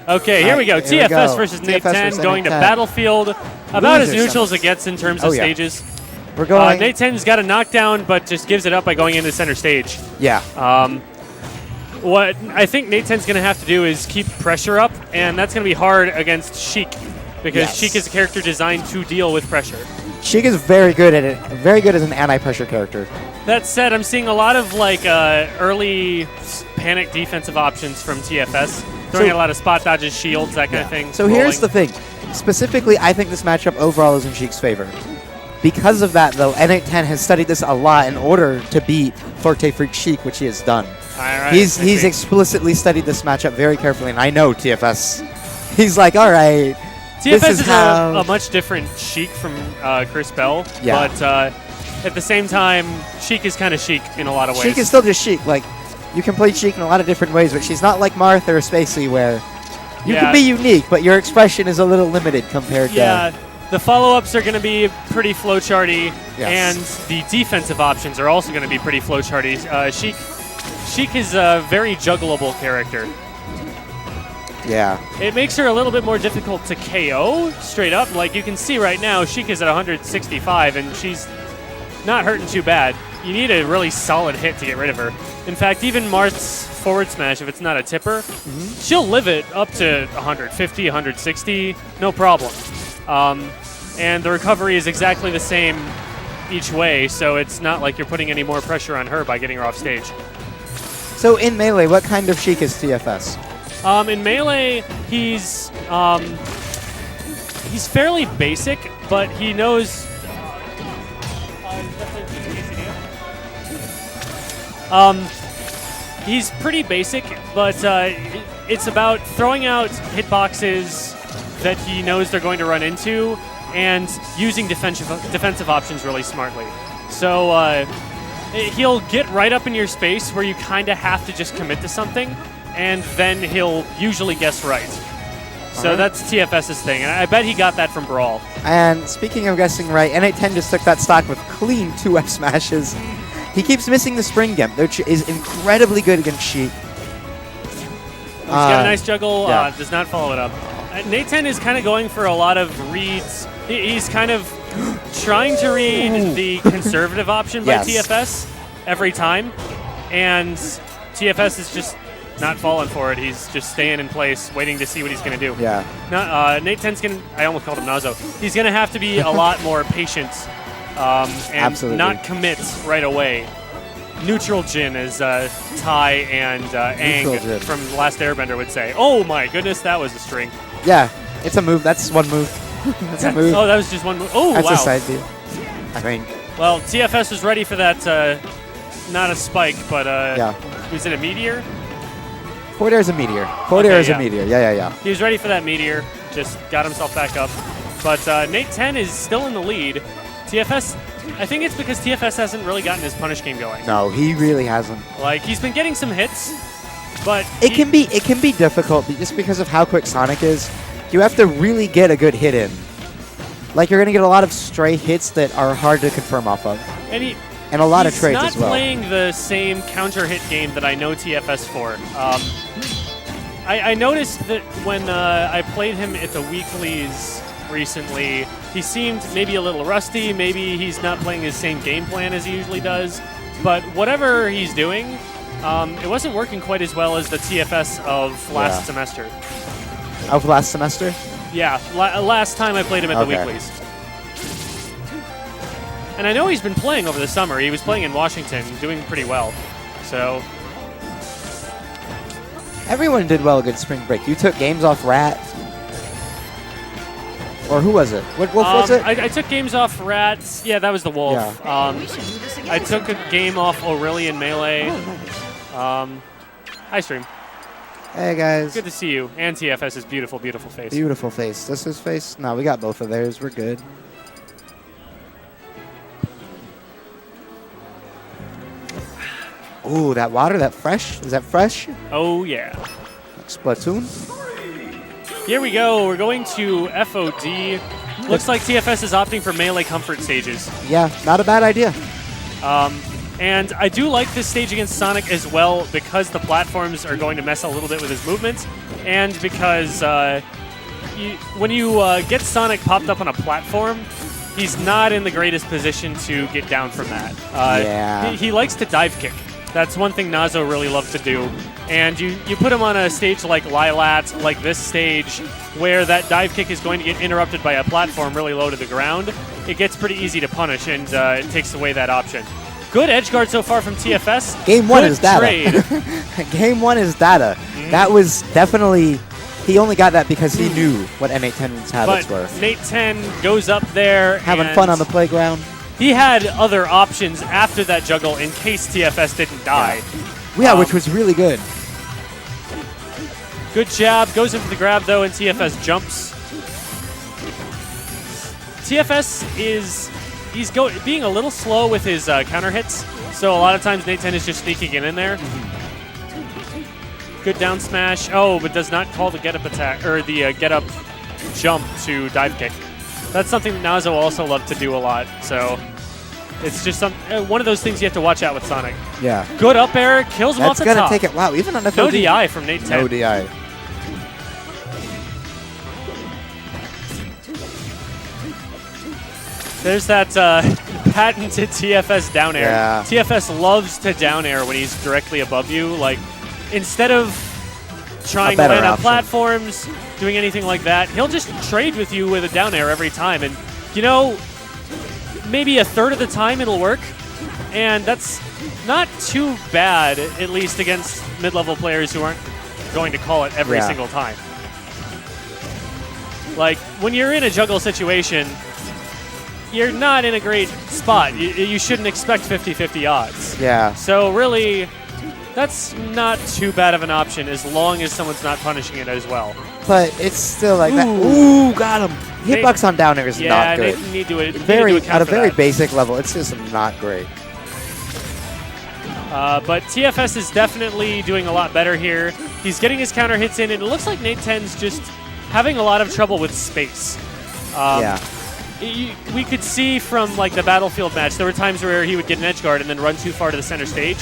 Okay, here we go. TFS versus N810 going to Battlefield. About as neutral as it gets in terms of stages. We're going. N810's got a knockdown, but just gives it up by going into center stage. Yeah. What I think N810's going to have to do is keep pressure up, and that's going to be hard against Sheik, because Sheik is a character designed to deal with pressure. Sheik is very good at it. Very good as an anti-pressure character. That said, I'm seeing a lot of like early panic defensive options from TFS. Throwing a lot of spot dodges, shields, that kind of thing. So here's the thing. Specifically, I think this matchup overall is in Sheik's favor. Because of that, though, N810 has studied this a lot in order to beat Forte Freak Sheik, which he has done. He's explicitly studied this matchup very carefully, and I know TFS. He's like, all right. TFS is a much different Sheik from Chris Bell, but at the same time, Sheik is kind of Sheik in a lot of ways. Sheik is still just Sheik. Like, you can play Sheik in a lot of different ways, but she's not like Martha or Spacey, where you can be unique, but your expression is a little limited compared to... The follow-ups are going to be pretty flowcharty, and the defensive options are also going to be pretty flowcharty. Sheik is a very juggleable character. Yeah. It makes her a little bit more difficult to KO straight up. Like you can see right now, Sheik is at 165, and she's not hurting too bad. You need a really solid hit to get rid of her. In fact, even Marth's forward smash, if it's not a tipper, she'll live it up to 150, 160, no problem. And the recovery is exactly the same each way, so it's not like you're putting any more pressure on her by getting her off stage. So in Melee, what kind of Sheik is TFS? In Melee, he's fairly basic, but he knows... he's pretty basic, but it's about throwing out hitboxes that he knows they're going to run into and using defensive options really smartly. So he'll get right up in your space where you kind of have to just commit to something, and then he'll usually guess right. So that's TFS's thing, and I bet he got that from Brawl. And speaking of guessing right, N810 just took that stock with clean 2 F smashes. He keeps missing the spring gimp, which is incredibly good against Sheik. He's got a nice juggle, does not follow it up. N810 is kind of going for a lot of reads. He's kind of trying to read the conservative option by TFS every time, and TFS is just not falling for it. He's just staying in place, waiting to see what he's going to do. Yeah. N810's going to, I almost called him Nazo. He's going to have to be a lot more patient and not commit right away. Neutral Jin, as Tai and Aang from The Last Airbender would say. Oh my goodness, that was a string. Yeah, it's a move. That's one move. That's a move. Oh, that was just one move. Oh, that's wow. a side B, I think. Well, TFS was ready for that, not a spike, but was it a meteor? Forward air is a meteor. Forward air is a meteor. Yeah. He was ready for that meteor, just got himself back up. But N810 is still in the lead. TFS, I think it's because TFS hasn't really gotten his punish game going. No, he really hasn't. Like, he's been getting some hits, but it can be difficult just because of how quick Sonic is. You have to really get a good hit in. Like, you're going to get a lot of stray hits that are hard to confirm off of. And a lot of trades as well. He's not playing the same counter hit game that I know TFS for. I noticed that when I played him at the weeklies recently, he seemed maybe a little rusty. Maybe he's not playing his same game plan as he usually does. But whatever he's doing, it wasn't working quite as well as the TFS of last semester. Of last semester? Yeah, last time I played him at the weeklies. And I know he's been playing over the summer. He was playing in Washington, doing pretty well. So everyone did well against spring break. You took games off Rat. Or who was it? What wolf was it? I took games off Rats. Yeah, that was the wolf. Yeah. I took a game off Aurelian Melee. Hi, stream. Hey, guys. Good to see you. And TFS's beautiful, beautiful face. Beautiful face. This is face? No, we got both of theirs. We're good. Ooh, that water, that fresh? Is that fresh? Oh, yeah. Splatoon? Here we go. We're going to FOD. Looks like TFS is opting for melee comfort stages. Yeah, not a bad idea. And I do like this stage against Sonic as well because the platforms are going to mess a little bit with his movement, and because when you get Sonic popped up on a platform, he's not in the greatest position to get down from that. He likes to dive kick. That's one thing Nazo really loves to do. And you put him on a stage like Lilat, like this stage, where that dive kick is going to get interrupted by a platform really low to the ground. It gets pretty easy to punish, and it takes away that option. Good edge guard so far from TFS. Game one is data. Game one is data. That was definitely... He only got that because he knew what N810's habits were. N810 goes up there. Having fun on the playground. He had other options after that juggle in case TFS didn't die. Yeah, which was really good. Good jab. Goes in for the grab, though, and TFS jumps. TFS is... He's being a little slow with his counter hits, so a lot of times N810 is just sneaking in there. Good down smash. Oh, but does not call the get up attack or the get up jump to dive kick. That's something that Nazo also loved to do a lot. So it's just one of those things you have to watch out with Sonic. Yeah. Good up air, kills him off the top. That's gonna take it. Wow, even on FOD. No DI from N810. No DI. There's that patented TFS down air. Yeah. TFS loves to down air when he's directly above you. Like, instead of trying to land on platforms, doing anything like that, he'll just trade with you with a down air every time. And, you know, maybe a third of the time it'll work. And that's not too bad, at least against mid-level players who aren't going to call it every single time. Like, when you're in a juggle situation, you're not in a great spot. You shouldn't expect 50-50 odds. Yeah. So really, that's not too bad of an option as long as someone's not punishing it as well. But it's still like that. Ooh, got him. Hitbox on down air is not good. Yeah, need to at a very basic level, it's just not great. But TFS is definitely doing a lot better here. He's getting his counter hits in, and it looks like N810's just having a lot of trouble with space. We could see from like the Battlefield match, there were times where he would get an edge guard and then run too far to the center stage.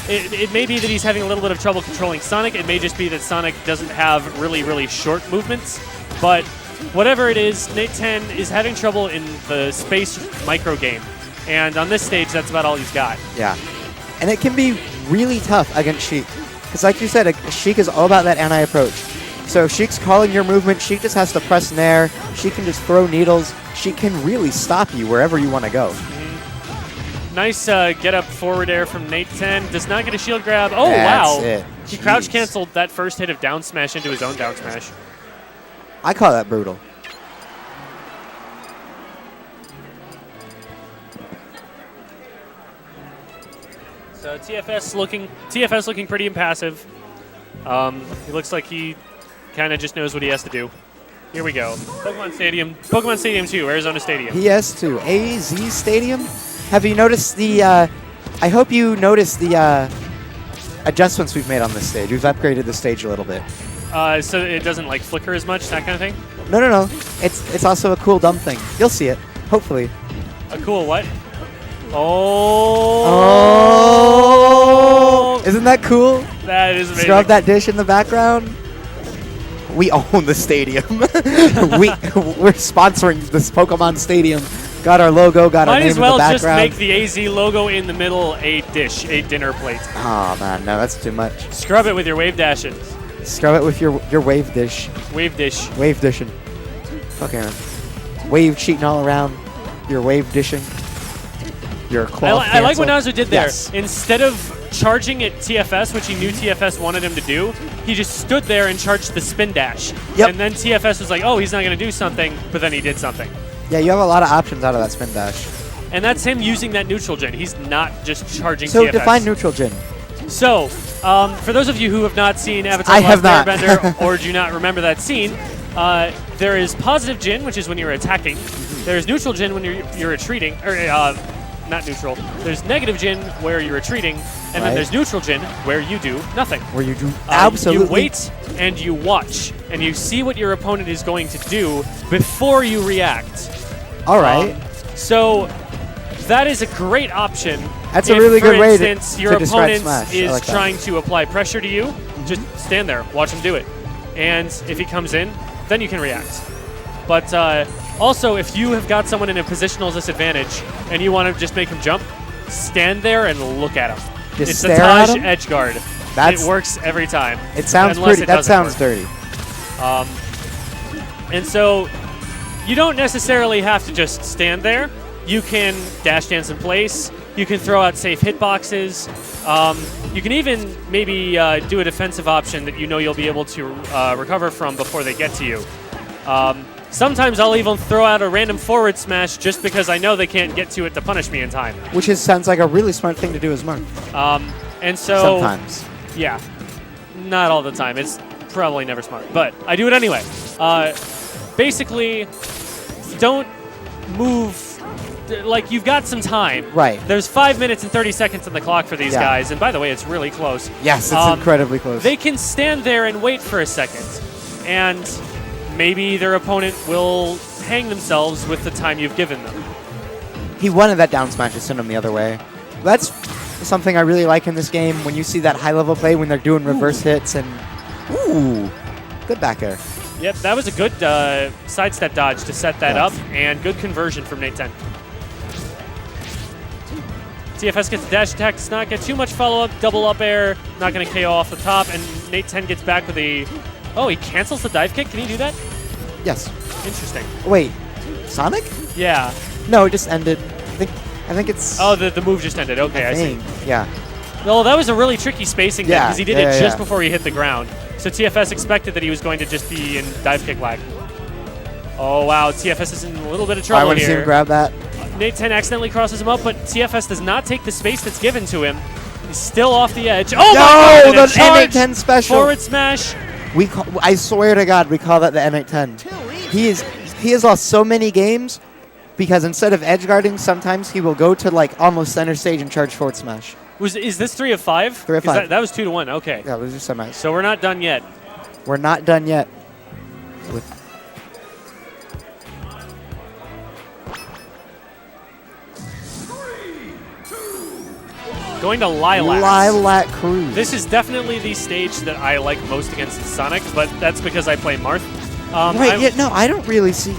It may be that he's having a little bit of trouble controlling Sonic. It may just be that Sonic doesn't have really, really short movements. But whatever it is, N810 is having trouble in the space micro game. And on this stage, that's about all he's got. Yeah. And it can be really tough against Sheik. Because like you said, Sheik is all about that anti-approach. So if Sheik's calling your movement, Sheik just has to press nair. She can just throw needles. She can really stop you wherever you want to go. Nice get up forward air from N810. Does not get a shield grab. Oh, That's wow. It. He crouch canceled that first hit of down smash into his own down smash. I call that brutal. So TFS looking pretty impassive. He looks like he kind of just knows what he has to do. Here we go. Pokemon Stadium 2, Arizona Stadium. PS2, AZ Stadium. Have you noticed the, I hope you noticed the adjustments we've made on this stage. We've upgraded the stage a little bit. So it doesn't like flicker as much, that kind of thing? No. It's also a cool dumb thing. You'll see it, hopefully. A cool what? Oh! Isn't that cool? That is amazing. Scrub that dish in the background. We own the stadium. We're sponsoring this Pokemon Stadium. Got our logo, got our name in the background. Might as well just make the AZ logo in the middle a dish, a dinner plate. Oh man, no, that's too much. Scrub it with your wave dashes. Scrub it with your wave dish. Wave dish. Wave dishing. Okay, man. Wave cheating all around. Your wave dishing. Your cloth I like what Nazo did there. Yes. Instead of charging at TFS, which he knew TFS wanted him to do, he just stood there and charged the spin dash. Yep. And then TFS was like, oh, he's not going to do something, but then he did something. Yeah, you have a lot of options out of that spin dash. And that's him using that neutral gen. He's not just charging So TFS. define neutral gen. So, for those of you who have not seen Avatar I The Last have not. Airbender or do not remember that scene, there is positive gen, which is when you're attacking. There's neutral gen when you're retreating, or not neutral. There's negative gen where you're retreating, and then there's neutral gen where you do nothing. Where you do absolutely. You wait and you watch, and you see what your opponent is going to do before you react. All right. So that is a great option That's a really good way to For instance, your opponent Smash. is like trying to apply pressure to you, just stand there, watch him do it. And if he comes in, then you can react. But also, if you have got someone in a positional disadvantage and you want to just make him jump, stand there and look at him. Just it's stare a Taj at him? edge guard. It works every time. It sounds pretty. That sounds dirty. And so you don't necessarily have to just stand there. You can dash dance in place. You can throw out safe hitboxes. You can even maybe do a defensive option that you know you'll be able to recover from before they get to you. Sometimes I'll even throw out a random forward smash just because I know they can't get to it to punish me in time. Which sounds like a really smart thing to do as Mark. And so sometimes. Yeah. Not all the time. It's probably never smart. But I do it anyway. Basically, don't move. Like, you've got some time. Right. There's 5 minutes and 30 seconds on the clock for these guys. And by the way, it's really close. Yes, it's incredibly close. They can stand there and wait for a second. And maybe their opponent will hang themselves with the time you've given them. He wanted that down smash to send him the other way. That's something I really like in this game, when you see that high-level play when they're doing reverse hits and... Ooh, good back air. Yep, that was a good sidestep dodge to set that up, and good conversion from N810. TFS gets a dash attack, does not get too much follow-up, double up air, not going to KO off the top, and N810 gets back with a... Oh, he cancels the dive kick? Can he do that? Yes. Interesting. Wait, Sonic? Yeah. No, it just ended. I think it's... Oh, the move just ended. Okay, I see. Yeah. Well, that was a really tricky spacing then, because he did it just before he hit the ground. So TFS expected that he was going to just be in dive kick lag. Oh, wow. TFS is in a little bit of trouble here. I want to see him grab that. N810 accidentally crosses him up, but TFS does not take the space that's given to him. He's still off the edge. Oh, my God! The N810 special. Forward smash. I swear to God, we call that the N810. He has lost so many games because instead of edge guarding, sometimes he will go to like almost center stage and charge forward smash. Is this 3 of 5? 3 of 5. That was 2 to 1. Okay. Yeah, those are semis. So we're not done yet. We're not done yet. Going to Lilac. Lilac Cruise. This is definitely the stage that I like most against Sonic, but that's because I play Marth. No, I don't really see...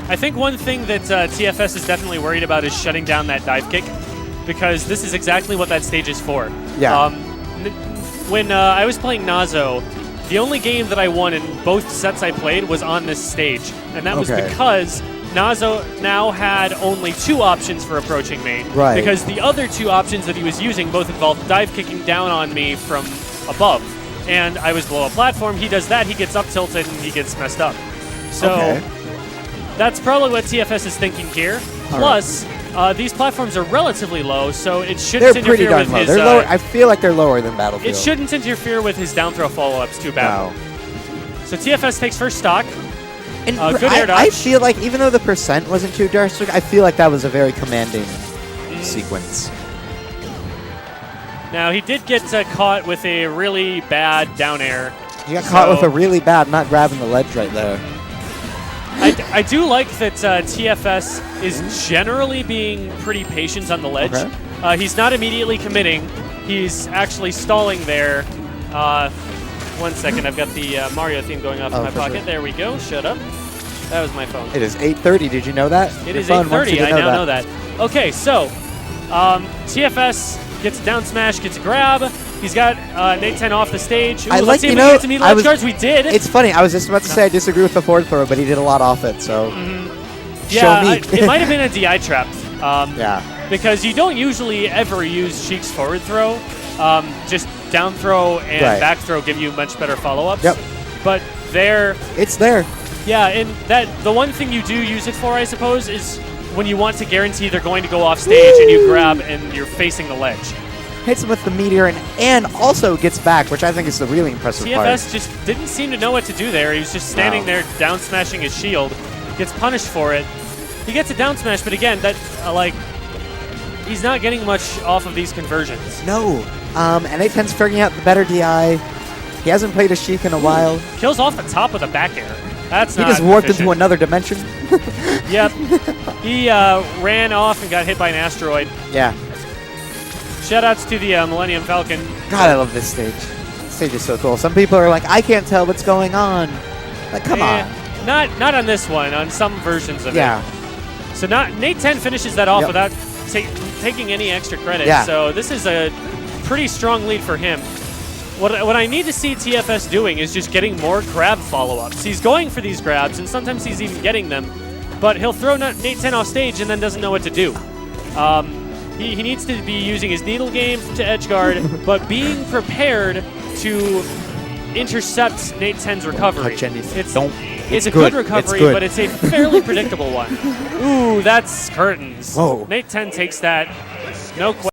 I think one thing that TFS is definitely worried about is shutting down that dive kick, because this is exactly what that stage is for. Yeah. When I was playing Nazo, the only game that I won in both sets I played was on this stage, and that was because Nazo now had only 2 options for approaching me, because the other 2 options that he was using both involved dive kicking down on me from above, and I was below a platform. He does that, he gets up tilted, and he gets messed up. So that's probably what TFS is thinking here. Plus, these platforms are relatively low, so it shouldn't interfere with his... They're lower. I feel like they're lower than Battlefield. It shouldn't interfere with his down throw follow-ups too badly. So TFS takes first stock. And good air dodge. I feel like even though the percent wasn't too drastic, I feel like that was a very commanding sequence. Now, he did get caught with a really bad down air. He got caught with a really bad not grabbing the ledge right there. I do like that TFS is generally being pretty patient on the ledge. He's not immediately committing. He's actually stalling there. 1 second, I've got the Mario theme going off in my pocket. There we go. Shut up. That was my phone. It is 8:30. Did you know that? It is 8:30. I now know that. Okay, so TFS gets a down smash, gets a grab. He's got N810 off the stage. Ooh, let's see if we can get some ledge guards. We did. It's funny. I was just about to say I disagree with the forward throw, but he did a lot off it. So yeah, it might have been a DI trap. Yeah. Because you don't usually ever use Sheik's forward throw. Just down throw and back throw give you much better follow-ups. Yep. But it's there. Yeah, and the one thing you do use it for, I suppose, is when you want to guarantee they're going to go off stage and you grab and you're facing the ledge. Hits him with the meteor and also gets back, which I think is the really impressive part. TFS just didn't seem to know what to do there. He was just standing there down smashing his shield. Gets punished for it. He gets a down smash, but again, that he's not getting much off of these conversions. No. And N810's figuring out the better DI. He hasn't played a Sheik in a while. Kills off the top with a back air. That's not He just warped efficient. into another dimension. Yep. He ran off and got hit by an asteroid. Yeah. Shoutouts to the Millennium Falcon. God, I love this stage. This stage is so cool. Some people are like, I can't tell what's going on. Like, come on. Not on this one. On some versions of it. So N810 finishes that off without taking any extra credit. Yeah. So this is a pretty strong lead for him. What I need to see TFS doing is just getting more grab follow-ups. He's going for these grabs, and sometimes he's even getting them, but he'll throw N810 off stage and then doesn't know what to do. He needs to be using his needle game to edge guard, but being prepared to intercept N810's recovery. It's a good recovery, but it's a fairly predictable one. Ooh, that's curtains. Whoa. N810 takes that. No question.